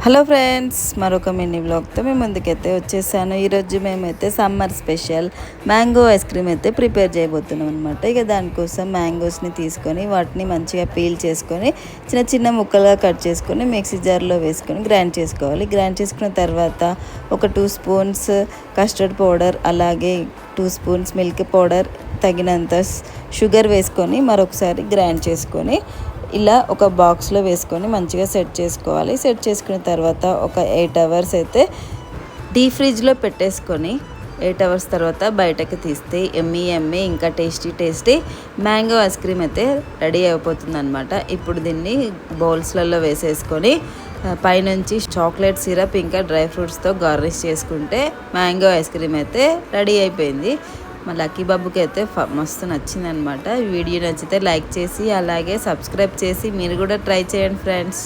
Hello friends, మరొక mini వ్లాగ్తో మేము ముందుకైతే వచ్చేసాను. ఈరోజు మేమైతే summer special mango ice cream అయితే ప్రిపేర్ చేయబోతున్నాం అనమాట. ఇక దానికోసం మ్యాంగోస్ని తీసుకొని వాటిని మంచిగా పీల్ చేసుకొని చిన్న చిన్న ముక్కలుగా కట్ చేసుకొని మిక్సీ జార్లో వేసుకొని గ్రైండ్ చేసుకోవాలి. గ్రైండ్ చేసుకున్న తర్వాత ఒక 2 స్పూన్స్ కస్టర్డ్ పౌడర్, అలాగే 2 స్పూన్స్ మిల్క్ పౌడర్, తగినంత షుగర్ వేసుకొని మరొకసారి గ్రైండ్ చేసుకొని ఇలా ఒక బాక్స్లో వేసుకొని మంచిగా సెట్ చేసుకోవాలి. సెట్ చేసుకున్న తర్వాత ఒక 8 అవర్స్ అయితే డీప్ ఫ్రిడ్జ్లో పెట్టేసుకొని 8 అవర్స్ తర్వాత బయటకు తీస్తే ఎమ్మీ ఇంకా టేస్టీ మ్యాంగో ఐస్ క్రీమ్ అయితే రెడీ అయిపోతుంది అనమాట. ఇప్పుడు దీన్ని బౌల్స్లలో వేసేసుకొని పైనుంచి చాక్లెట్ సిరప్ ఇంకా డ్రై ఫ్రూట్స్తో గార్నిష్ చేసుకుంటే మ్యాంగో ఐస్ క్రీమ్ అయితే రెడీ అయిపోయింది. మా లక్కీ బాబుకి అయితే మస్తు నచ్చిందనమాట. వీడియో నచ్చితే లైక్ చేసి అలాగే సబ్స్క్రైబ్ చేసి మీరు కూడా ట్రై చేయండి ఫ్రెండ్స్.